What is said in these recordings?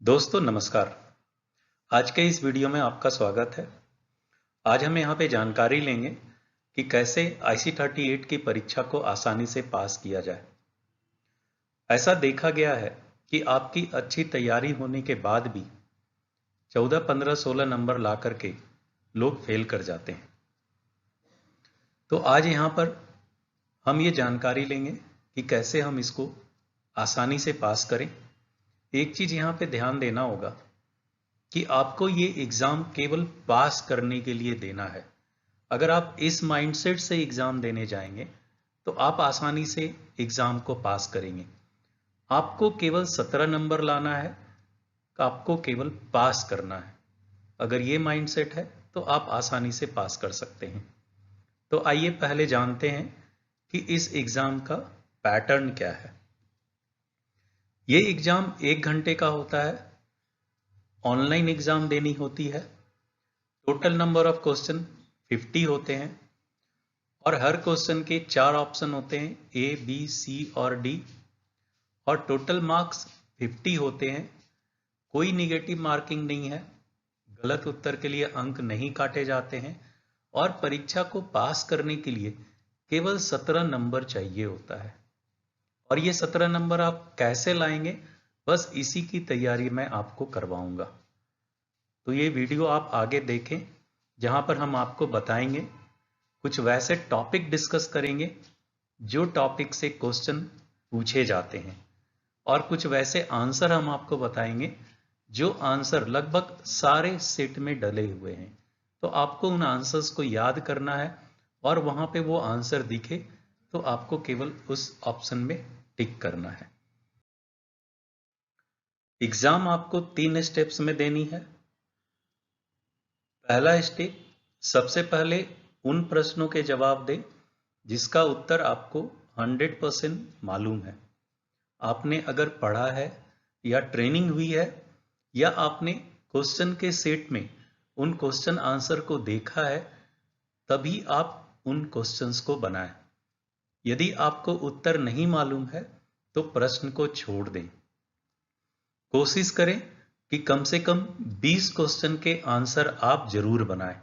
दोस्तों नमस्कार। आज के इस वीडियो में आपका स्वागत है। आज हम यहाँ पे जानकारी लेंगे कि कैसे IC38 की परीक्षा को आसानी से पास किया जाए। ऐसा देखा गया है कि आपकी अच्छी तैयारी होने के बाद भी 14, 15, 16 नंबर ला करके लोग फेल कर जाते हैं। तो आज यहाँ पर हम ये जानकारी लेंगे कि कैसे हम इसको आसानी से पास करें। एक चीज यहाँ पे ध्यान देना होगा कि आपको ये एग्जाम केवल पास करने के लिए देना है। अगर आप इस माइंडसेट से एग्जाम देने जाएंगे तो आप आसानी से एग्जाम को पास करेंगे। आपको केवल 17 नंबर लाना है, आपको केवल पास करना है। अगर ये माइंडसेट है तो आप आसानी से पास कर सकते हैं। तो आइए पहले जानते हैं कि इस एग्जाम का पैटर्न क्या है। ये एग्जाम 1 घंटे का होता है। ऑनलाइन एग्जाम देनी होती है। टोटल नंबर ऑफ क्वेश्चन 50 होते हैं और हर क्वेश्चन के 4 ऑप्शन होते हैं, A, B, C और D, और टोटल मार्क्स 50 होते हैं। कोई निगेटिव मार्किंग नहीं है, गलत उत्तर के लिए अंक नहीं काटे जाते हैं और परीक्षा को पास करने के लिए केवल 17 नंबर चाहिए होता है। और ये 17 नंबर आप कैसे लाएंगे, बस इसी की तैयारी मैं आपको करवाऊंगा। तो ये वीडियो आप आगे देखें, जहां पर हम आपको बताएंगे, कुछ वैसे टॉपिक डिस्कस करेंगे जो टॉपिक से क्वेश्चन पूछे जाते हैं, और कुछ वैसे आंसर हम आपको बताएंगे जो आंसर लगभग सारे सेट में डले हुए हैं। तो आपको उन आंसर्स को याद करना है और वहां पे वो आंसर दिखे तो आपको केवल उस ऑप्शन में टिक करना है। एग्जाम आपको 3 स्टेप्स में देनी है। पहला स्टेप, सबसे पहले उन प्रश्नों के जवाब दें जिसका उत्तर आपको 100% मालूम है। आपने अगर पढ़ा है या ट्रेनिंग हुई है या आपने क्वेश्चन के सेट में उन क्वेश्चन आंसर को देखा है, तभी आप उन क्वेश्चंस को बनाएं। यदि आपको उत्तर नहीं मालूम है तो प्रश्न को छोड़ दें। कोशिश करें कि कम से कम 20 क्वेश्चन के आंसर आप जरूर बनाएं।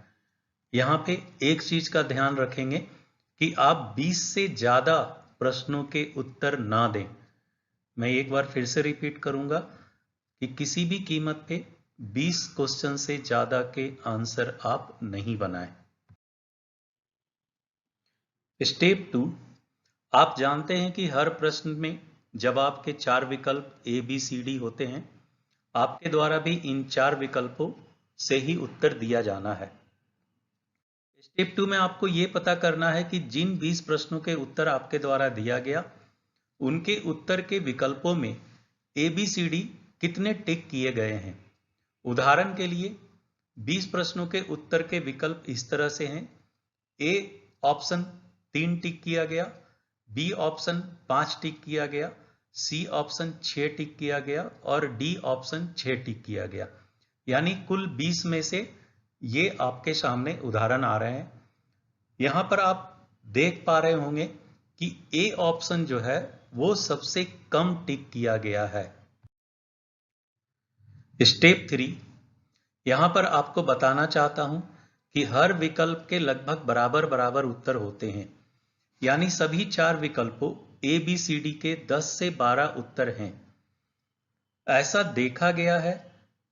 यहां पे एक चीज का ध्यान रखेंगे कि आप 20 से ज्यादा प्रश्नों के उत्तर ना दें। मैं एक बार फिर से रिपीट करूंगा कि किसी भी कीमत पे 20 क्वेश्चन से ज्यादा के आंसर आप नहीं बनाएं। स्टेप 2, आप जानते हैं कि हर प्रश्न में जवाब के 4 विकल्प A, B, C, D होते हैं। आपके द्वारा भी इन 4 विकल्पों से ही उत्तर दिया जाना है। स्टेप 2 में आपको यह पता करना है कि जिन 20 प्रश्नों के उत्तर आपके द्वारा दिया गया, उनके उत्तर के विकल्पों में A, B, C, D कितने टिक किए गए हैं। उदाहरण के लिए 20 प्रश्नों के उत्तर के विकल्प इस तरह से हैं। A ऑप्शन 3 टिक किया गया, B ऑप्शन 5 टिक किया गया, C ऑप्शन 6 टिक किया गया और D ऑप्शन 6 टिक किया गया। यानी कुल 20 में से ये आपके सामने उदाहरण आ रहे हैं। यहां पर आप देख पा रहे होंगे कि A ऑप्शन जो है वो सबसे कम टिक किया गया है। स्टेप 3, यहां पर आपको बताना चाहता हूं कि हर विकल्प के लगभग बराबर बराबर उत्तर होते हैं। यानी सभी 4 विकल्पों A, B, C, D के 10 से 12 उत्तर हैं। ऐसा देखा गया है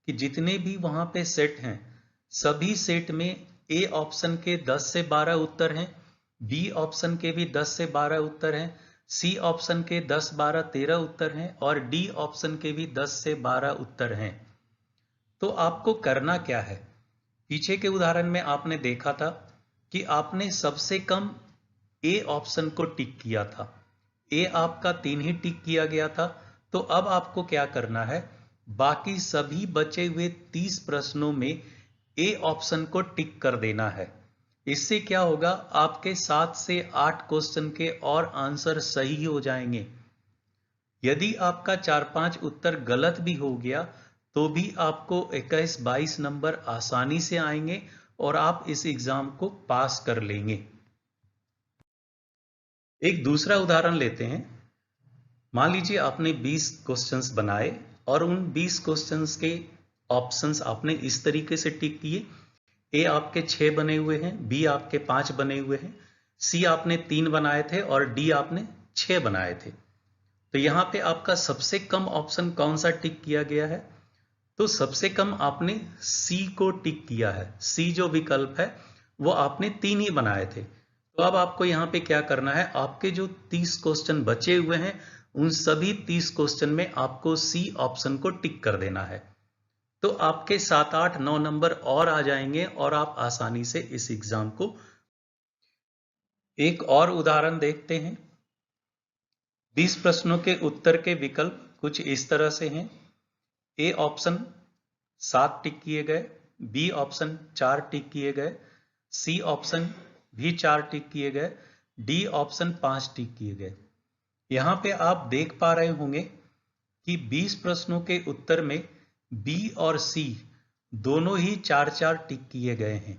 कि जितने भी वहां पे सेट हैं, सभी सेट में A ऑप्शन के 10 से 12 उत्तर हैं, B ऑप्शन के भी 10 से 12 उत्तर हैं, C ऑप्शन के 10, 12, 13 उत्तर हैं और D ऑप्शन के भी 10 से 12 उत्तर हैं। तो आपको करना क्या है, पीछे के उदाहरण में आपने देखा था कि आपने सबसे कम A ऑप्शन को टिक किया था। A आपका 3 ही टिक किया गया था। तो अब आपको क्या करना है, बाकी सभी बचे हुए 30 प्रश्नों में A ऑप्शन को टिक कर देना है। इससे क्या होगा, आपके 7 से 8 क्वेश्चन के और आंसर सही हो जाएंगे। यदि आपका 4-5 उत्तर गलत भी हो गया तो भी आपको 21-22 नंबर आसानी से आएंगे और आप इस एग्जाम को पास कर लेंगे। एक दूसरा उदाहरण लेते हैं। मान लीजिए आपने 20 क्वेश्चंस बनाए और उन 20 क्वेश्चंस के ऑप्शंस आपने इस तरीके से टिक किए। ए आपके 6 बने हुए हैं, बी आपके 5 बने हुए हैं, सी आपने 3 बनाए थे और डी आपने 6 बनाए थे। तो यहाँ पे आपका सबसे कम ऑप्शन कौन सा टिक किया गया है? तो सबसे कम आपने सी को टिक किया है। सी जो विकल्प है वो आपने 3 ही बनाए थे। तो अब आपको यहाँ पे क्या करना है, आपके जो 30 क्वेश्चन बचे हुए हैं उन सभी 30 क्वेश्चन में आपको सी ऑप्शन को टिक कर देना है। तो आपके 7, 8, 9 नंबर और आ जाएंगे और आप आसानी से इस एग्जाम को। एक और उदाहरण देखते हैं। 20 प्रश्नों के उत्तर के विकल्प कुछ इस तरह से हैं। ए ऑप्शन 7 टिक किए गए, बी ऑप्शन 4 टिक किए गए, सी ऑप्शन भी 4 टिक किए गए, डी ऑप्शन 5 टिक किए गए। यहां पे आप देख पा रहे होंगे कि 20 प्रश्नों के उत्तर में बी और सी दोनों ही 4-4 टिक किए गए हैं।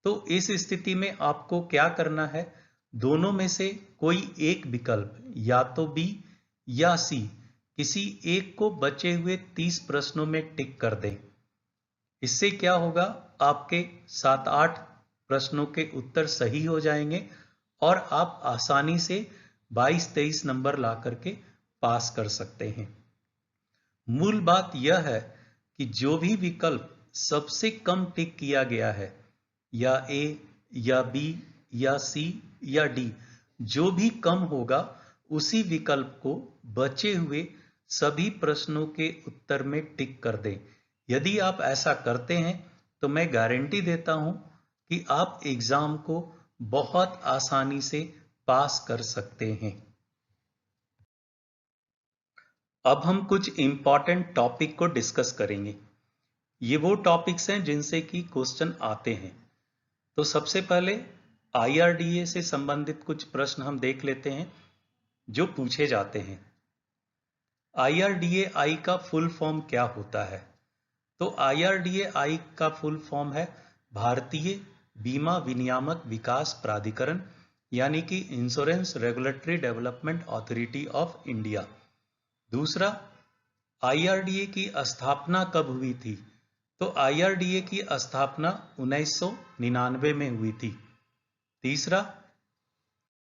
तो इस स्थिति में आपको क्या करना है, दोनों में से कोई एक विकल्प या तो बी या सी किसी एक को बचे हुए 30 प्रश्नों में टिक कर दें। इससे क्या होगा, आपके 7-8 प्रश्नों के उत्तर सही हो जाएंगे और आप आसानी से 22-23 नंबर ला करके पास कर सकते हैं। मूल बात यह है कि जो भी विकल्प सबसे कम टिक किया गया है, या ए या बी या सी या डी, जो भी कम होगा उसी विकल्प को बचे हुए सभी प्रश्नों के उत्तर में टिक कर दें। यदि आप ऐसा करते हैं तो मैं गारंटी देता हूं कि आप एग्जाम को बहुत आसानी से पास कर सकते हैं। अब हम कुछ इंपॉर्टेंट टॉपिक को डिस्कस करेंगे। ये वो टॉपिक्स हैं जिनसे कि क्वेश्चन आते हैं। तो सबसे पहले IRDA से संबंधित कुछ प्रश्न हम देख लेते हैं जो पूछे जाते हैं। IRDAI का फुल फॉर्म क्या होता है? तो IRDAI का फुल फॉर्म है भारतीय बीमा विनियामक विकास प्राधिकरण, यानी कि insurance regulatory development authority of India. दूसरा, IRDA की स्थापना कब हुई थी? तो IRDA की स्थापना 1999 में हुई थी। तीसरा,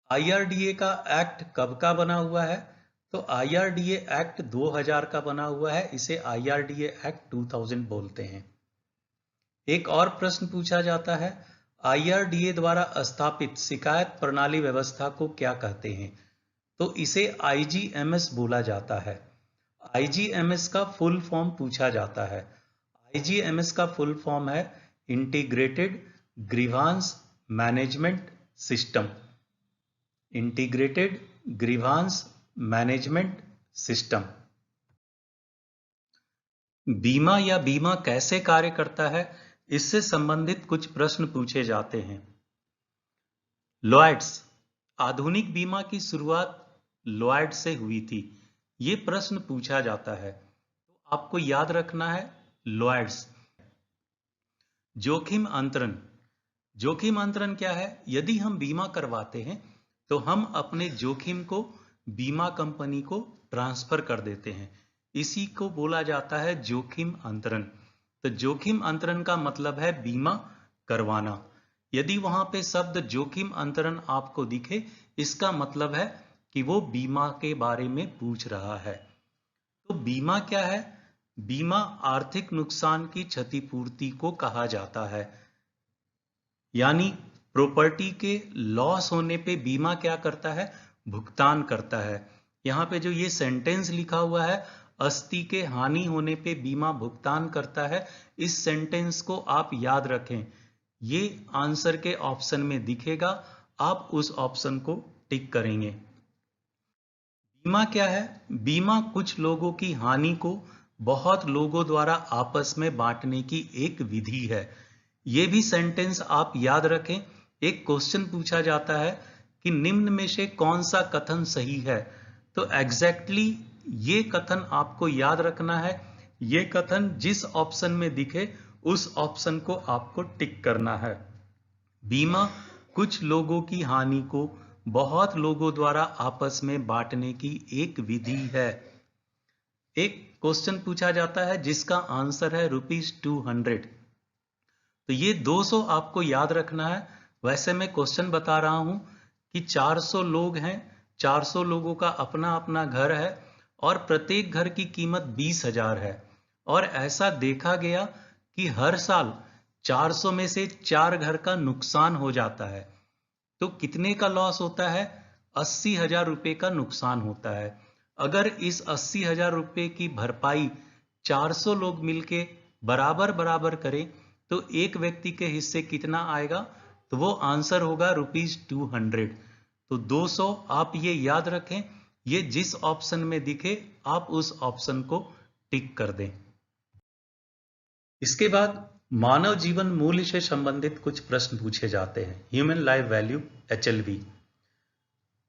IRDA का एक्ट कब का बना हुआ है? तो IRDA एक्ट 2000 का बना हुआ है, इसे IRDA एक्ट 2000 बोलते हैं। एक और प्रश्न पूछा जाता है, IRDA द्वारा स्थापित शिकायत प्रणाली व्यवस्था को क्या कहते हैं? तो इसे IGMS बोला जाता है। IGMS का फुल फॉर्म पूछा जाता है। IGMS का फुल फॉर्म है integrated grievance management system. Integrated grievance management system. बीमा या बीमा कैसे कार्य करता है, इससे संबंधित कुछ प्रश्न पूछे जाते हैं। लॉयड्स, आधुनिक बीमा की शुरुआत लॉयड से हुई थी, ये प्रश्न पूछा जाता है। तो आपको याद रखना है लॉयड्स। जोखिम अंतरण, जोखिम अंतरण क्या है? यदि हम बीमा करवाते हैं तो हम अपने जोखिम को बीमा कंपनी को ट्रांसफर कर देते हैं, इसी को बोला जाता है जोखिम अंतरण। तो जोखिम अंतरण का मतलब है बीमा करवाना। यदि वहां पे शब्द जोखिम अंतरण आपको दिखे, इसका मतलब है कि वो बीमा के बारे में पूछ रहा है। तो बीमा क्या है? बीमा आर्थिक नुकसान की क्षतिपूर्ति को कहा जाता है, यानी प्रॉपर्टी के लॉस होने पे बीमा क्या करता है? भुगतान करता है। यहां पे जो ये सेंटेंस लिखा हुआ है, अस्थि के हानि होने पे बीमा भुगतान करता है, इस सेंटेंस को आप याद रखें। ये आंसर के ऑप्शन में दिखेगा, आप उस ऑप्शन को टिक करेंगे। बीमा क्या है? बीमा कुछ लोगों की हानि को बहुत लोगों द्वारा आपस में बांटने की एक विधि है। ये भी सेंटेंस आप याद रखें। एक क्वेश्चन पूछा जाता है कि निम्न में से कौन सा कथन सही है, तो एग्जैक्टली ये कथन आपको याद रखना है। ये कथन जिस ऑप्शन में दिखे उस ऑप्शन को आपको टिक करना है। बीमा कुछ लोगों की हानि को बहुत लोगों द्वारा आपस में बांटने की एक विधि है। एक क्वेश्चन पूछा जाता है जिसका आंसर है ₹200। तो ये 200 आपको याद रखना है। वैसे मैं क्वेश्चन बता रहा हूं कि 400 लोग हैं, 400 लोगों का अपना अपना घर है और प्रत्येक घर की कीमत 20,000 है। और ऐसा देखा गया कि हर साल 400 में से 4 घर का नुकसान हो जाता है। तो कितने का लॉस होता है? 80,000 रुपए का नुकसान होता है। अगर इस 80,000 रुपए की भरपाई 400 लोग मिलके बराबर बराबर करें तो एक व्यक्ति के हिस्से कितना आएगा? तो वो आंसर होगा ₹200। तो 200 आप ये याद रखें, ये जिस ऑप्शन में दिखे आप उस ऑप्शन को टिक कर दें। इसके बाद मानव जीवन मूल्य से संबंधित कुछ प्रश्न पूछे जाते हैं, ह्यूमन लाइफ वैल्यू HLV,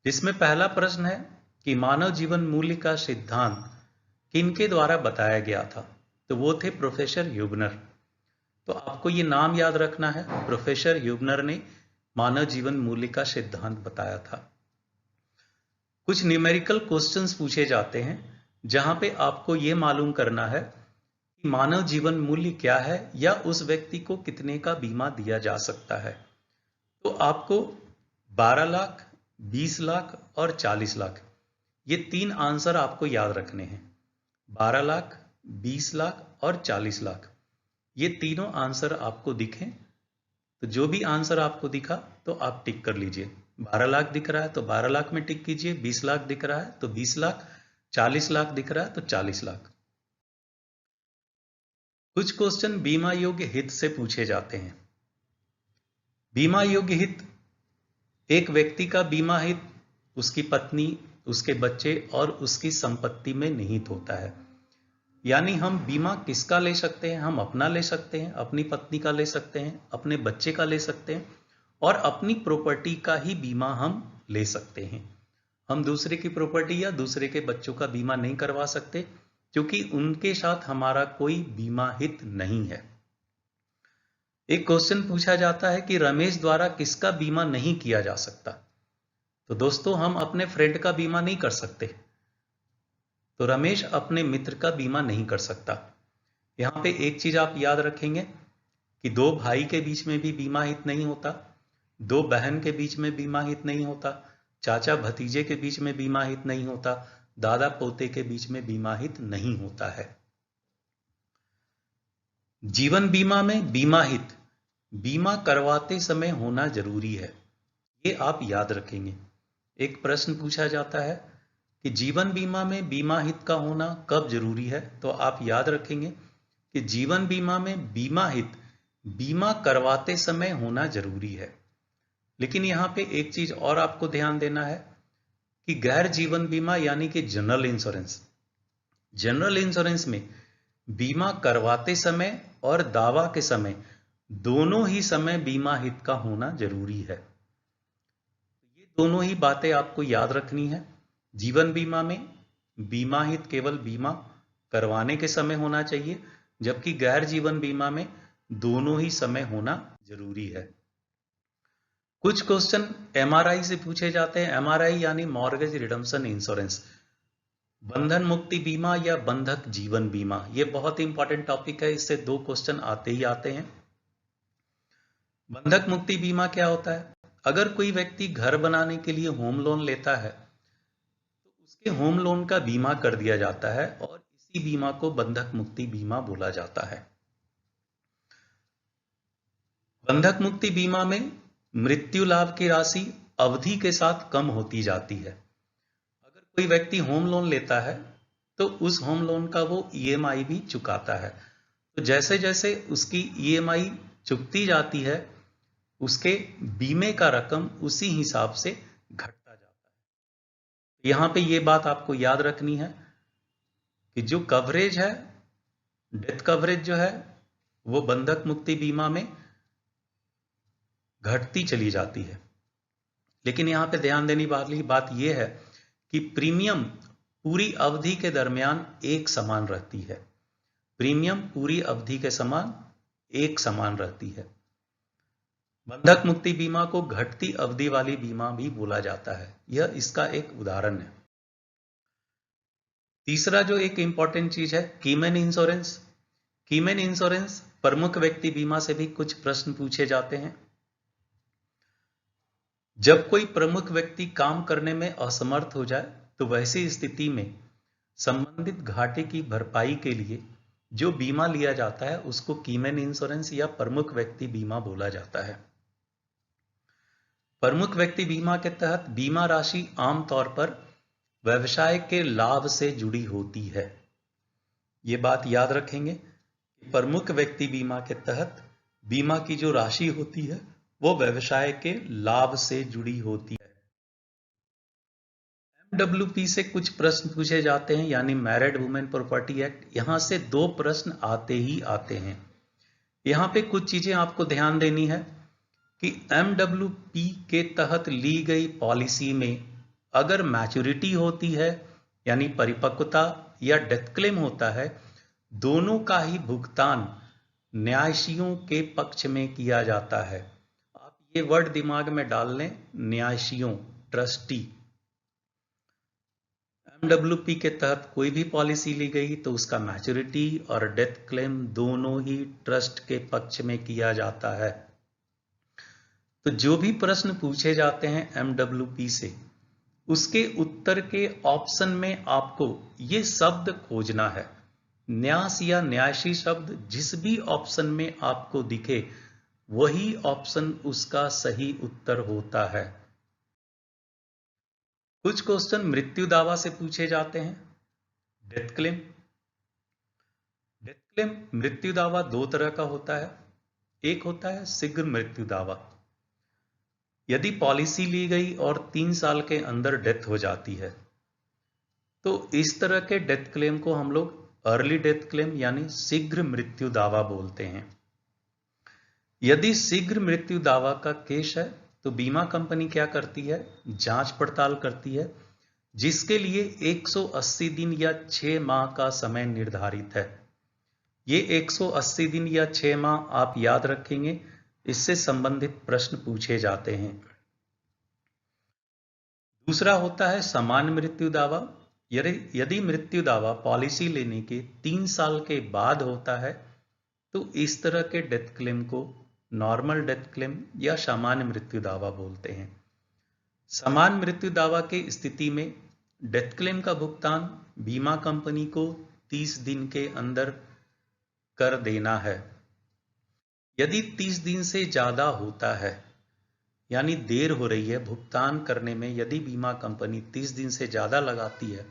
जिसमें पहला प्रश्न है कि मानव जीवन मूल्य का सिद्धांत किनके द्वारा बताया गया था? तो वो थे प्रोफेसर ह्यूबनर। तो आपको ये नाम याद रखना है, प्रोफेसर ह्यूबनर ने मानव जीवन मूल्य का सिद्धांत बताया था। कुछ न्यूमेरिकल क्वेश्चंस पूछे जाते हैं जहां पे आपको ये मालूम करना है कि मानव जीवन मूल्य क्या है या उस व्यक्ति को कितने का बीमा दिया जा सकता है। तो आपको 12 लाख, 20 लाख और 40 लाख, ये 3 आंसर आपको याद रखने हैं। 12 लाख, 20 लाख और 40 लाख, ये तीनों आंसर आपको दिखें तो जो भी आंसर आपको दिखा तो आप टिक कर लीजिए। 12 लाख दिख रहा है तो 12 लाख में टिक कीजिए, 20 लाख दिख रहा है तो 20 लाख, 40 लाख दिख रहा है तो 40 लाख। कुछ क्वेश्चन बीमा योग्य हित से पूछे जाते हैं। बीमा योग्य हित, एक व्यक्ति का बीमा हित उसकी पत्नी, उसके बच्चे और उसकी संपत्ति में निहित होता है। यानी हम बीमा किसका ले सकते हैं? हम अपना ले सकते हैं, अपनी पत्नी का ले सकते हैं, अपने बच्चे का ले सकते हैं और अपनी प्रॉपर्टी का ही बीमा हम ले सकते हैं। हम दूसरे की प्रॉपर्टी या दूसरे के बच्चों का बीमा नहीं करवा सकते क्योंकि उनके साथ हमारा कोई बीमा हित नहीं है। एक क्वेश्चन पूछा जाता है कि रमेश द्वारा किसका बीमा नहीं किया जा सकता? तो दोस्तों हम अपने फ्रेंड का बीमा नहीं कर सकते, तो रमेश अपने मित्र का बीमा नहीं कर सकता। यहां पे एक चीज आप याद रखेंगे कि 2 भाई के बीच में भी बीमा हित नहीं होता, 2 बहन के बीच में बीमा हित नहीं होता, चाचा भतीजे के बीच में बीमा हित नहीं होता, दादा पोते के बीच में बीमा हित नहीं होता है। जीवन बीमा में बीमा हित बीमा करवाते समय होना जरूरी है, ये आप याद रखेंगे। एक प्रश्न पूछा जाता है कि जीवन बीमा में बीमा हित का होना कब जरूरी है? तो आप याद रखेंगे कि जीवन बीमा में बीमा हित बीमा करवाते समय होना जरूरी है। लेकिन यहां पे एक चीज और आपको ध्यान देना है कि गैर जीवन बीमा यानी कि जनरल इंश्योरेंस में बीमा करवाते समय और दावा के समय दोनों ही समय बीमा हित का होना जरूरी है। ये दोनों ही बातें आपको याद रखनी है। जीवन बीमा में बीमा हित केवल बीमा करवाने के समय होना चाहिए, जबकि गैर जीवन बीमा में दोनों ही समय होना जरूरी है। कुछ क्वेश्चन MRI से पूछे जाते हैं। MRI यानी मॉर्गेज रिडम्पशन इंश्योरेंस, बंधन मुक्ति बीमा या बंधक जीवन बीमा, ये बहुत इंपॉर्टेंट टॉपिक है, इससे 2 क्वेश्चन आते ही आते हैं। बंधक मुक्ति बीमा क्या होता है? अगर कोई व्यक्ति घर बनाने के लिए होम लोन लेता है तो उसके होम लोन का बीमा कर दिया जाता है और इसी बीमा को बंधक मुक्ति बीमा बोला जाता है। बंधक मुक्ति बीमा में मृत्यु लाभ की राशि अवधि के साथ कम होती जाती है। अगर कोई व्यक्ति होम लोन लेता है तो उस होम लोन का वो EMI भी चुकाता है, तो जैसे जैसे उसकी EMI चुकती जाती है उसके बीमे का रकम उसी हिसाब से घटता जाता है। यहां पे ये बात आपको याद रखनी है कि जो कवरेज है, डेथ कवरेज जो है वो बंधक मुक्ति बीमा में घटती चली जाती है। लेकिन यहां पे ध्यान देने वाली बात यह है कि प्रीमियम पूरी अवधि के दरमियान एक समान रहती है। प्रीमियम पूरी अवधि के समान एक समान रहती है। बंधक मुक्ति बीमा को घटती अवधि वाली बीमा भी बोला जाता है, यह इसका एक उदाहरण है। तीसरा जो एक इंपॉर्टेंट चीज है, कीमैन इंश्योरेंस। कीमैन इंश्योरेंस प्रमुख व्यक्ति बीमा से भी कुछ प्रश्न पूछे जाते हैं। जब कोई प्रमुख व्यक्ति काम करने में असमर्थ हो जाए तो वैसी स्थिति में संबंधित घाटे की भरपाई के लिए जो बीमा लिया जाता है उसको कीमैन इंश्योरेंस या प्रमुख व्यक्ति बीमा बोला जाता है। प्रमुख व्यक्ति बीमा के तहत बीमा राशि आमतौर पर व्यवसाय के लाभ से जुड़ी होती है। ये बात याद रखेंगे कि प्रमुख व्यक्ति बीमा के तहत बीमा की जो राशि होती है वो व्यवसाय के लाभ से जुड़ी होती है। एमडब्ल्यूपी से कुछ प्रश्न पूछे जाते हैं, यानी मैरिड वुमेन प्रॉपर्टी एक्ट। यहां से 2 प्रश्न आते ही आते हैं। यहां पे कुछ चीजें आपको ध्यान देनी है कि एमडब्ल्यूपी के तहत ली गई पॉलिसी में अगर मैच्योरिटी होती है यानी परिपक्वता या डेथ क्लेम होता है, दोनों का ही भुगतान न्यायशीयों के पक्ष में किया जाता है। आप ये वर्ड दिमाग में डाल लें, न्यायशीयों, ट्रस्टी। एमडब्ल्यूपी के तहत कोई भी पॉलिसी ली गई तो उसका मैच्योरिटी और डेथ क्लेम दोनों ही ट्रस्ट के पक्ष में किया जाता है। तो जो भी प्रश्न पूछे जाते हैं एमडब्ल्यूपी से, उसके उत्तर के ऑप्शन में आपको ये शब्द खोजना है। न्यास या न्यासी शब्द जिस भी ऑप्शन में आपको दिखे वही ऑप्शन उसका सही उत्तर होता है। कुछ क्वेश्चन मृत्यु दावा से पूछे जाते हैं। Death claim. डेथ क्लेम मृत्यु दावा 2 तरह का होता है। एक होता है शीघ्र मृत्यु दावा। यदि पॉलिसी ली गई और 3 साल के अंदर डेथ हो जाती है तो इस तरह के डेथ क्लेम को हम लोग अर्ली डेथ क्लेम यानी शीघ्र मृत्यु दावा बोलते हैं। यदि शीघ्र मृत्यु दावा का केस है तो बीमा कंपनी क्या करती है, जांच पड़ताल करती है, जिसके लिए 180 दिन या 6 माह का समय निर्धारित है। ये 180 दिन या 6 माह आप याद रखेंगे, इससे संबंधित प्रश्न पूछे जाते हैं। दूसरा होता है सामान्य मृत्यु दावा। यदि मृत्यु दावा पॉलिसी लेने के 3 साल के बाद होता है तो इस तरह के डेथ क्लेम को नॉर्मल डेथ क्लेम या सामान्य मृत्यु दावा बोलते हैं। सामान्य मृत्यु दावा की स्थिति में डेथ क्लेम का भुगतान बीमा कंपनी को 30 दिन के अंदर कर देना है। यदि 30 दिन से ज्यादा होता है यानी देर हो रही है भुगतान करने में, यदि बीमा कंपनी 30 दिन से ज्यादा लगाती है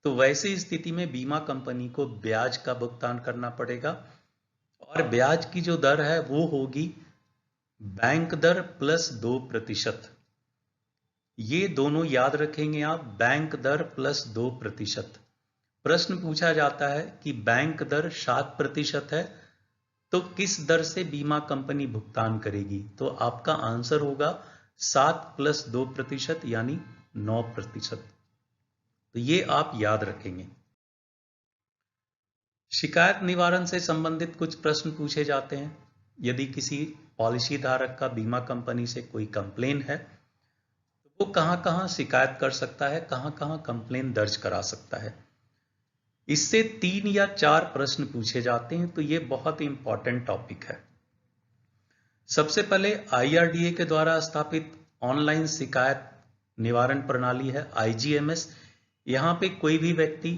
तो वैसी स्थिति में बीमा कंपनी को ब्याज का भुगतान करना पड़ेगा और ब्याज की जो दर है वो होगी बैंक दर प्लस 2%। ये दोनों याद रखेंगे आप, बैंक दर प्लस 2%। प्रश्न पूछा जाता है कि बैंक दर 7% है तो किस दर से बीमा कंपनी भुगतान करेगी, तो आपका आंसर होगा 7 + 2% यानी 9%। तो ये आप याद रखेंगे। शिकायत निवारण से संबंधित कुछ प्रश्न पूछे जाते हैं। यदि किसी पॉलिसी धारक का बीमा कंपनी से कोई कंप्लेन है तो वो कहां कहां शिकायत कर सकता है, कहां कहां कंप्लेन दर्ज करा सकता है। इससे 3 या 4 प्रश्न पूछे जाते हैं, तो ये बहुत इंपॉर्टेंट टॉपिक है। सबसे पहले IRDA के द्वारा स्थापित ऑनलाइन शिकायत निवारण प्रणाली है IGMS। यहां पे कोई भी व्यक्ति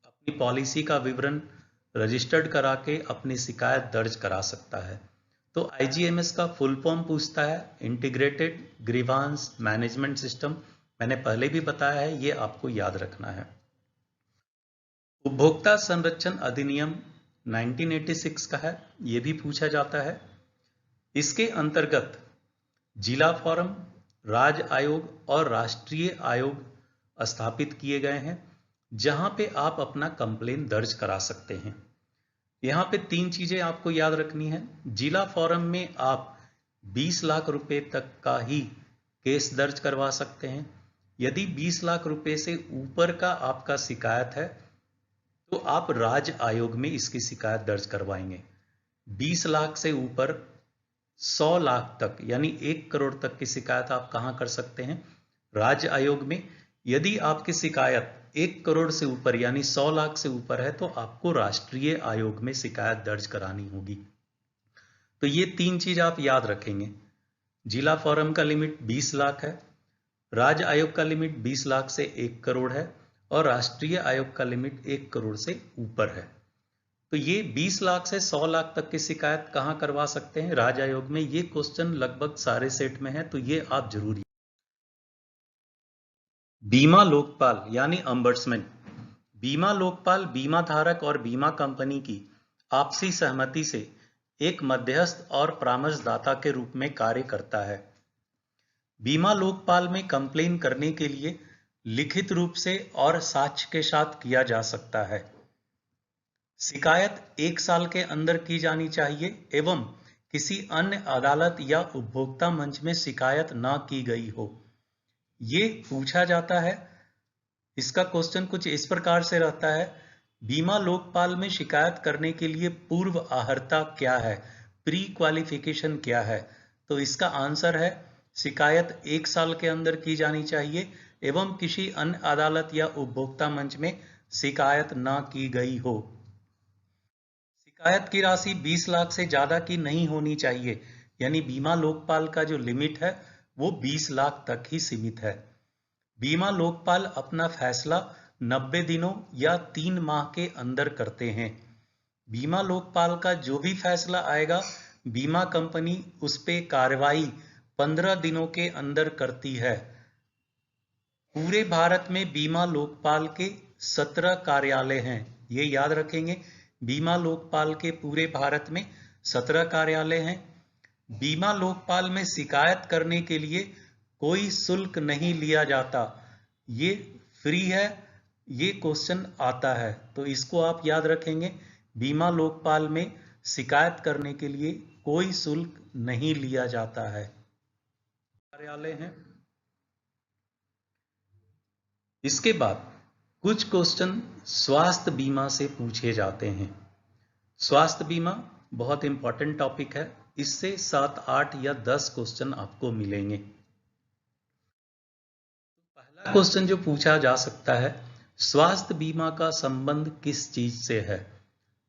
अपनी पॉलिसी का विवरण रजिस्टर्ड करा के अपनी शिकायत दर्ज करा सकता है। तो IGMS का फुल फॉर्म पूछता है इंटीग्रेटेड ग्रीवांस मैनेजमेंट सिस्टम। मैंने पहले भी बताया है, ये आपको याद रखना है। उपभोक्ता संरक्षण अधिनियम 1986 का है, ये भी पूछा जाता है। इसके अंतर्गत जिला फोरम, राज्य आयोग और राष्ट्रीय आयोग स्थापित किए गए हैं जहां पे आप अपना कंप्लेन दर्ज करा सकते हैं। यहां पे 3 चीजें आपको याद रखनी है। जिला फोरम में आप 20 लाख रुपए तक का ही केस दर्ज करवा सकते हैं। यदि 20 लाख रुपए से ऊपर का आपका शिकायत है तो आप राज्य आयोग में इसकी शिकायत दर्ज करवाएंगे। 20 लाख से ऊपर 100 लाख तक यानी 1 करोड़ तक की शिकायत आप कहां कर सकते हैं, राज्य आयोग में। यदि आपकी शिकायत 1 करोड़ से ऊपर यानी 100 लाख से ऊपर है तो आपको राष्ट्रीय आयोग में शिकायत दर्ज करानी होगी। तो ये 3 चीज आप याद रखेंगे। जिला फोरम का लिमिट 20 लाख है, राज्य आयोग का लिमिट 20 लाख से 1 करोड़ है और राष्ट्रीय आयोग का लिमिट 1 करोड़ से ऊपर है। तो ये 20 लाख से 100 लाख तक की शिकायत कहां करवा सकते हैं? राज्य आयोग में। ये क्वेश्चन लगभग सारे सेट में है तो ये आप जरूर। बीमा लोकपाल यानी अम्बड्समैन। बीमा लोकपाल बीमा धारक और बीमा कंपनी की आपसी सहमति से एक मध्यस्थ और परामर्शदाता के रूप में कार्य करता है। बीमा लोकपाल में कंप्लेन करने के लिए लिखित रूप से और साक्ष्य के साथ किया जा सकता है। शिकायत 1 साल के अंदर की जानी चाहिए एवं किसी अन्य अदालत या उपभोक्ता मंच में शिकायत न की गई हो। ये पूछा जाता है। इसका क्वेश्चन कुछ इस प्रकार से रहता है, बीमा लोकपाल में शिकायत करने के लिए पूर्व अर्हता क्या है, प्री क्वालिफिकेशन क्या है? तो इसका आंसर है शिकायत 1 साल के अंदर की जानी चाहिए एवं किसी अन्य अदालत या उपभोक्ता मंच में शिकायत न की गई हो। शिकायत की राशि 20 लाख से ज्यादा की नहीं होनी चाहिए, यानी बीमा लोकपाल का जो लिमिट है वो 20 लाख तक ही सीमित है। बीमा लोकपाल अपना फैसला 90 दिनों या 3 माह के अंदर करते हैं। बीमा लोकपाल का जो भी फैसला आएगा बीमा कंपनी उस पर कार्रवाई 15 दिनों के अंदर करती है। पूरे भारत में बीमा लोकपाल के 17 कार्यालय हैं, ये याद रखेंगे। बीमा लोकपाल के पूरे भारत में 17 कार्यालय हैं। बीमा लोकपाल में शिकायत करने के लिए कोई शुल्क नहीं लिया जाता, ये फ्री है। ये क्वेश्चन आता है तो इसको आप याद रखेंगे। बीमा लोकपाल में शिकायत करने के लिए कोई शुल्क नहीं लिया जाता है। कार्यालय हैं। इसके बाद कुछ क्वेश्चन स्वास्थ्य बीमा से पूछे जाते हैं। स्वास्थ्य बीमा बहुत इंपॉर्टेंट टॉपिक है, इससे 7, 8 या 10 क्वेश्चन आपको मिलेंगे। पहला क्वेश्चन जो पूछा जा सकता है, स्वास्थ्य बीमा का संबंध किस चीज से है?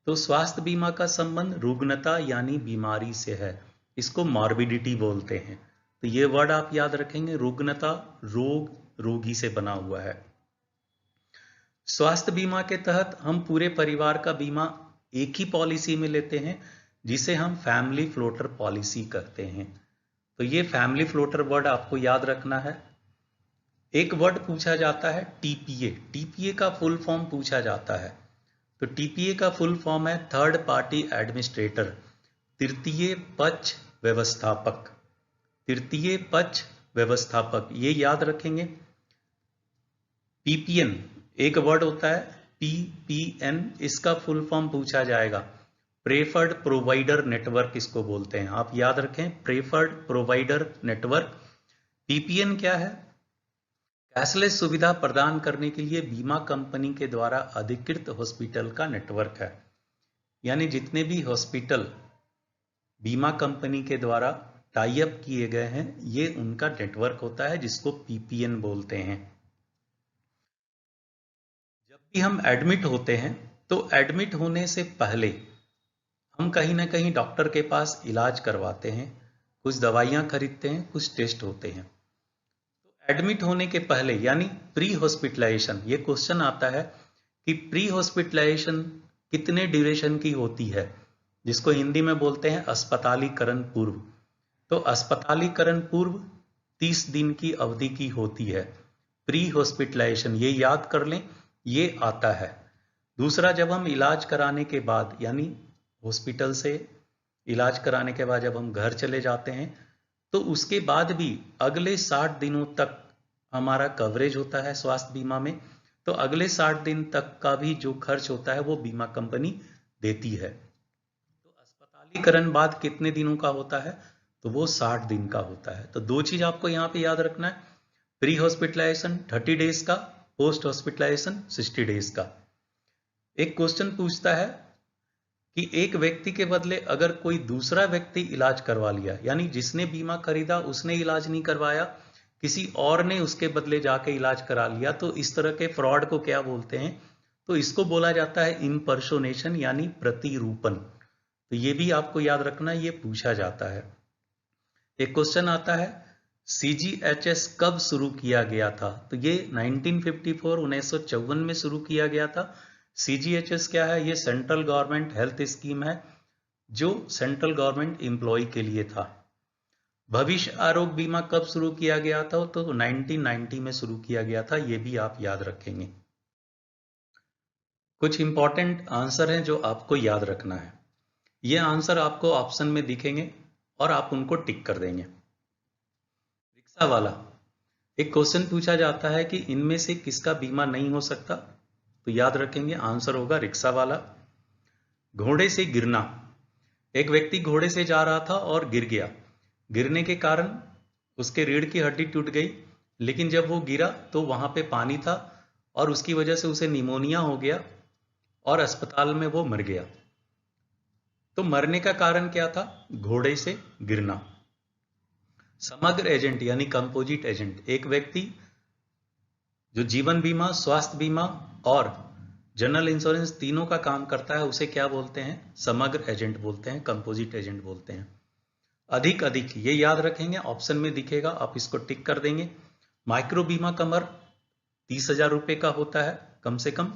तो स्वास्थ्य बीमा का संबंध रुग्णता यानी बीमारी से है। इसको मॉर्बिडिटी बोलते हैं। तो ये वर्ड आप याद रखेंगे, रुग्णता रोग, रोगी से बना हुआ है। स्वास्थ्य बीमा के तहत हम पूरे परिवार का बीमा एक ही पॉलिसी में लेते हैं, जिसे हम फैमिली फ्लोटर पॉलिसी कहते हैं। तो ये फैमिली फ्लोटर वर्ड आपको याद रखना है। एक वर्ड पूछा जाता है टीपीए। टीपीए का फुल फॉर्म पूछा जाता है। तो टीपीए का फुल फॉर्म है थर्ड पार्टी एडमिनिस्ट्रेटर, तृतीय पक्ष व्यवस्थापक। तृतीय पक्ष व्यवस्थापक, ये याद रखेंगे। पीपीएन एक वर्ड होता है पीपीएन, इसका फुल फॉर्म पूछा जाएगा, प्रेफर्ड प्रोवाइडर नेटवर्क इसको बोलते हैं। आप याद रखें, प्रेफर्ड प्रोवाइडर नेटवर्क। पीपीएन क्या है? कैशलेस सुविधा प्रदान करने के लिए बीमा कंपनी के द्वारा अधिकृत हॉस्पिटल का नेटवर्क है। यानी जितने भी हॉस्पिटल बीमा कंपनी के द्वारा टाई अप किए गए हैं, ये उनका नेटवर्क होता है, जिसको पीपीएन बोलते हैं। जब भी हम एडमिट होते हैं तो एडमिट होने से पहले हम कहीं ना कहीं डॉक्टर के पास इलाज करवाते हैं, कुछ दवाइयां खरीदते हैं, कुछ टेस्ट होते हैं। तो एडमिट होने के पहले यानी प्री हॉस्पिटलाइजेशन, ये क्वेश्चन आता है कि प्री हॉस्पिटलाइजेशन कितने ड्यूरेशन की होती है, जिसको हिंदी में बोलते हैं अस्पतालीकरण पूर्व। तो अस्पतालीकरण पूर्व 30 दिन की अवधि की होती है प्री हॉस्पिटलाइजेशन, ये याद कर लें, ये आता है। दूसरा, जब हम इलाज कराने के बाद यानी हॉस्पिटल से इलाज कराने के बाद जब हम घर चले जाते हैं तो उसके बाद भी अगले 60 दिनों तक हमारा कवरेज होता है स्वास्थ्य बीमा में। तो अगले 60 दिन तक का भी जो खर्च होता है वो बीमा कंपनी देती है। तो अस्पतालीकरण बाद कितने दिनों का होता है? तो वो 60 दिन का होता है। तो दो चीज आपको यहाँ पे याद रखना है, प्री हॉस्पिटलाइजेशन 30 डेज का, पोस्ट हॉस्पिटलाइजेशन 60 डेज का। एक क्वेश्चन पूछता है कि एक व्यक्ति के बदले अगर कोई दूसरा व्यक्ति इलाज करवा लिया, यानी जिसने बीमा खरीदा उसने इलाज नहीं करवाया, किसी और ने उसके बदले जाके इलाज करा लिया, तो इस तरह के फ्रॉड को क्या बोलते हैं? तो इसको बोला जाता है इम्पर्सोनेशन यानी प्रतिरूपण। तो ये भी आपको याद रखना, ये पूछा जाता है। एक क्वेश्चन आता है CGHS कब शुरू किया गया था? तो ये 1954 में शुरू किया गया था। CGHS क्या है? ये सेंट्रल गवर्नमेंट हेल्थ स्कीम है जो सेंट्रल गवर्नमेंट एम्प्लॉय के लिए था। भविष्य आरोग्य बीमा कब शुरू किया गया था? तो 1990 में शुरू किया गया था। ये भी आप याद रखेंगे। कुछ इंपॉर्टेंट आंसर हैं जो आपको याद रखना है। ये आंसर आपको ऑप्शन में दिखेंगे और आप उनको टिक कर देंगे। रिक्शा वाला, एक क्वेश्चन पूछा जाता है कि इनमें से किसका बीमा नहीं हो सकता? तो याद रखेंगे आंसर होगा रिक्शा वाला। घोड़े से गिरना, एक व्यक्ति घोड़े से जा रहा था और गिर गया। गिरने के कारण उसके रीढ़ की हड्डी टूट गई, लेकिन जब वो गिरा तो वहां पे पानी था और उसकी वजह से उसे निमोनिया हो गया और अस्पताल में वो मर गया। तो मरने का कारण क्या था? घोड़े से गिरना। समग्र एजेंट यानी कंपोजिट एजेंट, एक व्यक्ति जो जीवन बीमा, स्वास्थ्य बीमा और जनरल इंश्योरेंस तीनों का काम करता है, उसे क्या बोलते हैं? समग्र एजेंट बोलते हैं, कंपोजिट एजेंट बोलते हैं। अधिक अधिक, ये याद रखेंगे, ऑप्शन में दिखेगा, आप इसको टिक कर देंगे। माइक्रो बीमा कवर 30,000 रुपए का होता है कम से कम।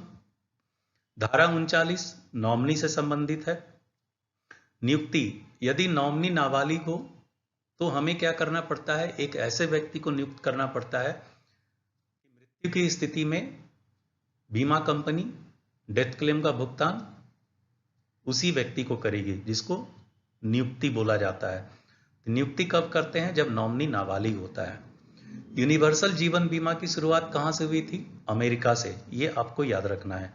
धारा 39 नॉमिनी से संबंधित है। नियुक्ति, यदि नॉमिनी नाबालिग हो तो हमें क्या करना पड़ता है? एक ऐसे व्यक्ति को नियुक्त करना पड़ता है कि मृत्यु की स्थिति में बीमा कंपनी डेथ क्लेम का भुगतान उसी व्यक्ति को करेगी, जिसको नियुक्ति बोला जाता है। नियुक्ति कब करते हैं? जब नॉमिनी नाबालिग होता है। यूनिवर्सल जीवन बीमा की शुरुआत कहां से हुई थी? अमेरिका से। ये आपको याद रखना है।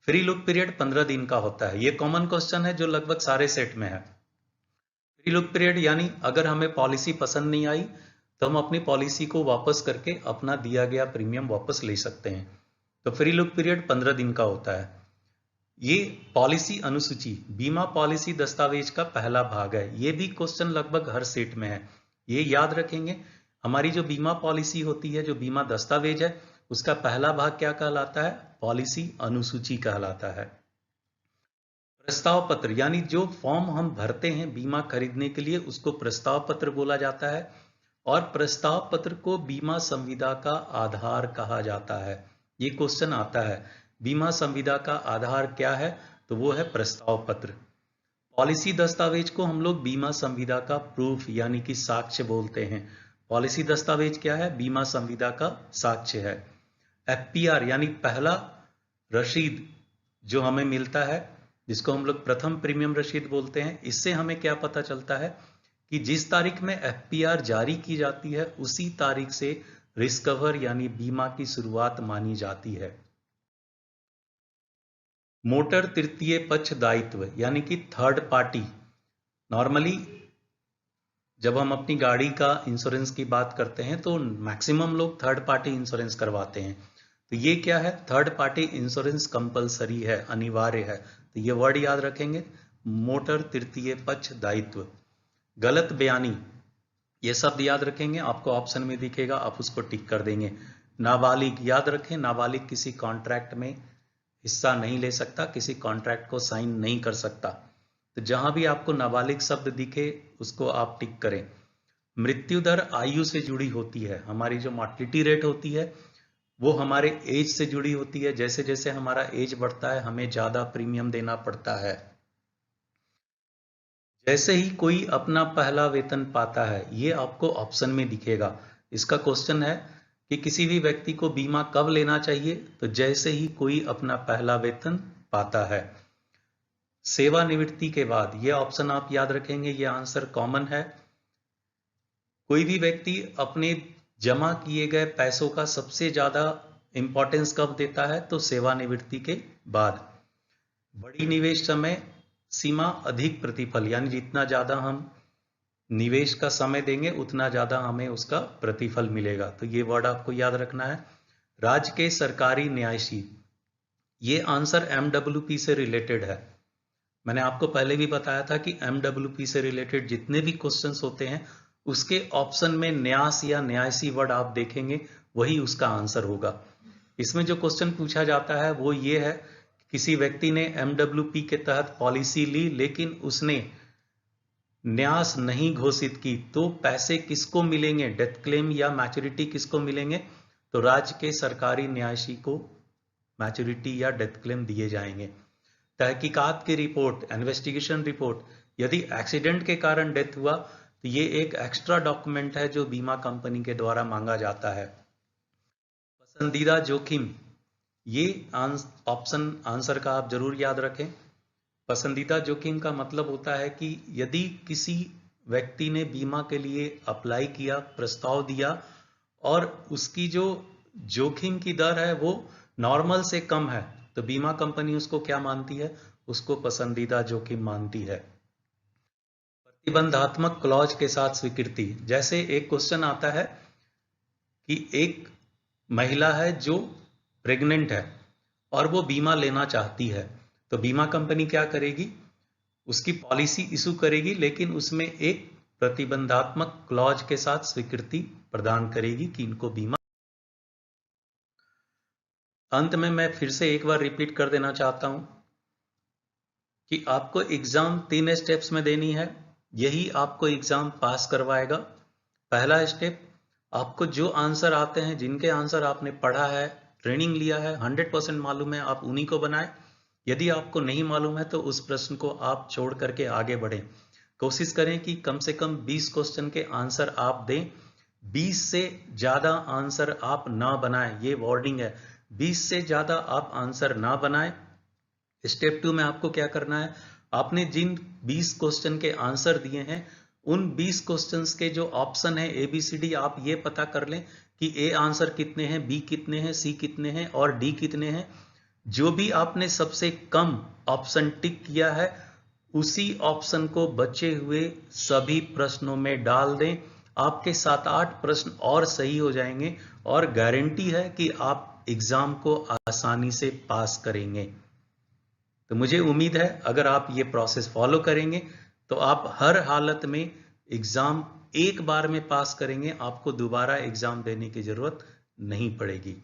फ्री लुक पीरियड 15 दिन का होता है। ये कॉमन क्वेश्चन है जो लगभग सारे सेट में है। फ्री लुक पीरियड यानी अगर हमें पॉलिसी पसंद नहीं आई तो हम अपनी पॉलिसी को वापस करके अपना दिया गया प्रीमियम वापस ले सकते हैं। तो फ्री लुक पीरियड 15 दिन का होता है। ये पॉलिसी अनुसूची बीमा पॉलिसी दस्तावेज का पहला भाग है। ये भी क्वेश्चन लगभग हर सेट में है, ये याद रखेंगे। हमारी जो बीमा पॉलिसी होती है, जो बीमा दस्तावेज है, उसका पहला भाग क्या कहलाता है? पॉलिसी अनुसूची कहलाता है। प्रस्ताव पत्र यानी जो फॉर्म हम भरते हैं बीमा खरीदने के लिए, उसको प्रस्ताव पत्र बोला जाता है। और प्रस्ताव पत्र को बीमा संविदा का आधार कहा जाता है। ये क्वेश्चन आता है, बीमा संविदा का आधार क्या है? तो वो है प्रस्ताव पत्र। पॉलिसी दस्तावेज को हम लोग बीमा संविदा का प्रूफ यानी कि साक्ष्य बोलते हैं। पॉलिसी दस्तावेज क्या है? बीमा संविदा का साक्ष्य है। FPR यानी पहला रसीद जो हमें मिलता है, जिसको हम लोग प्रथम प्रीमियम रसीद बोलते हैं, इससे हमें क्या पता चलता है कि जिस तारीख में FPR जारी की जाती है उसी तारीख से रिस्क कवर यानी बीमा की शुरुआत मानी जाती है। मोटर तृतीय पक्ष दायित्व यानी कि थर्ड पार्टी, नॉर्मली जब हम अपनी गाड़ी का इंश्योरेंस की बात करते हैं तो मैक्सिमम लोग थर्ड पार्टी इंश्योरेंस करवाते हैं। तो ये क्या है? थर्ड पार्टी इंश्योरेंस कंपलसरी है, अनिवार्य है। तो ये वर्ड याद रखेंगे, मोटर तृतीय पक्ष दायित्व। गलत बयानी, ये शब्द याद रखेंगे, आपको ऑप्शन में दिखेगा, आप उसको टिक कर देंगे। नाबालिग, याद रखें, नाबालिग किसी कॉन्ट्रैक्ट में हिस्सा नहीं ले सकता, किसी कॉन्ट्रैक्ट को साइन नहीं कर सकता। तो जहां भी आपको नाबालिग शब्द दिखे उसको आप टिक करें। मृत्यु दर आयु से जुड़ी होती है। हमारी जो मॉर्टेलिटी रेट होती है वो हमारे एज से जुड़ी होती है। जैसे जैसे हमारा एज बढ़ता है हमें ज्यादा प्रीमियम देना पड़ता है। जैसे ही कोई अपना पहला वेतन पाता है, ये आपको ऑप्शन में दिखेगा। इसका क्वेश्चन है कि किसी भी व्यक्ति को बीमा कब लेना चाहिए? तो जैसे ही कोई अपना पहला वेतन पाता है। सेवानिवृत्ति के बाद, ये ऑप्शन आप याद रखेंगे, ये आंसर कॉमन है। कोई भी व्यक्ति अपने जमा किए गए पैसों का सबसे ज्यादा इंपॉर्टेंस कब देता है? तो सेवानिवृत्ति के बाद। बड़ी निवेश समय सीमा अधिक प्रतिफल, यानी जितना ज्यादा हम निवेश का समय देंगे उतना ज्यादा हमें उसका प्रतिफल मिलेगा। तो ये वर्ड आपको याद रखना है। राज्य के सरकारी न्यायाधीश, ये आंसर MWP से रिलेटेड है। मैंने आपको पहले भी बताया था कि MWP से रिलेटेड जितने भी क्वेश्चंस होते हैं उसके ऑप्शन में न्यास या न्यासी वर्ड आप देखेंगे, वही उसका आंसर होगा। इसमें जो क्वेश्चन पूछा जाता है वो ये है, किसी व्यक्ति ने MWP के तहत पॉलिसी ली लेकिन उसने न्यास नहीं घोषित की, तो पैसे किसको मिलेंगे, डेथ क्लेम या मैच्योरिटी किसको मिलेंगे? तो राज्य के सरकारी न्यासी को मैच्योरिटी या डेथ क्लेम दिए जाएंगे। तहकीकात की रिपोर्ट, इन्वेस्टिगेशन रिपोर्ट, यदि एक्सीडेंट के कारण डेथ हुआ तो ये एक एक्स्ट्रा डॉक्यूमेंट है जो बीमा कंपनी के द्वारा मांगा जाता है। पसंदीदा जोखिम, ये ऑप्शन आंसर का आप जरूर याद रखें। पसंदीदा जोखिम का मतलब होता है कि यदि किसी व्यक्ति ने बीमा के लिए अप्लाई किया, प्रस्ताव दिया और उसकी जो जोखिम की दर है वो नॉर्मल से कम है, तो बीमा कंपनी उसको क्या मानती है? उसको पसंदीदा जोखिम मानती है। प्रतिबंधात्मक क्लॉज के साथ स्वीकृति, जैसे एक क्वेश्चन आता है कि एक महिला है जो प्रेग्नेंट है और वो बीमा लेना चाहती है, तो बीमा कंपनी क्या करेगी? उसकी पॉलिसी इशू करेगी, लेकिन उसमें एक प्रतिबंधात्मक क्लॉज के साथ स्वीकृति प्रदान करेगी कि इनको बीमा। अंत में मैं फिर से एक बार रिपीट कर देना चाहता हूं कि आपको एग्जाम 3 स्टेप्स में देनी है, यही आपको एग्जाम पास करवाएगा। पहला स्टेप, आपको जो आंसर आते हैं, जिनके आंसर आपने पढ़ा है, ट्रेनिंग लिया है, 100% मालूम है, आप उन्हीं को बनाएं। यदि आपको नहीं मालूम है तो उस प्रश्न को आप छोड़ करके आगे बढ़ें। कोशिश करें कि कम से कम 20 क्वेश्चन के आंसर आप दें। 20 से ज्यादा आंसर आप ना बनाएं, ये वार्निंग है। 20 से ज्यादा आप आंसर ना बनाएं। स्टेप 2 में आपको क्या करना है? आपने जिन 20 क्वेश्चन के आंसर दिए हैं, उन 20 क्वेश्चंस के जो ऑप्शन है ABCD, आप ये पता कर लें कि A आंसर कितने हैं, B कितने हैं, C कितने हैं और D कितने हैं। जो भी आपने सबसे कम ऑप्शन टिक किया है, उसी ऑप्शन को बचे हुए सभी प्रश्नों में डाल दें। आपके 7-8 प्रश्न और सही हो जाएंगे और गारंटी है कि आप एग्जाम को आसानी से पास करेंगे। तो मुझे उम्मीद है अगर आप ये प्रोसेस फॉलो करेंगे तो आप हर हालत में एग्जाम एक बार में पास करेंगे, आपको दोबारा एग्जाम देने की जरूरत नहीं पड़ेगी।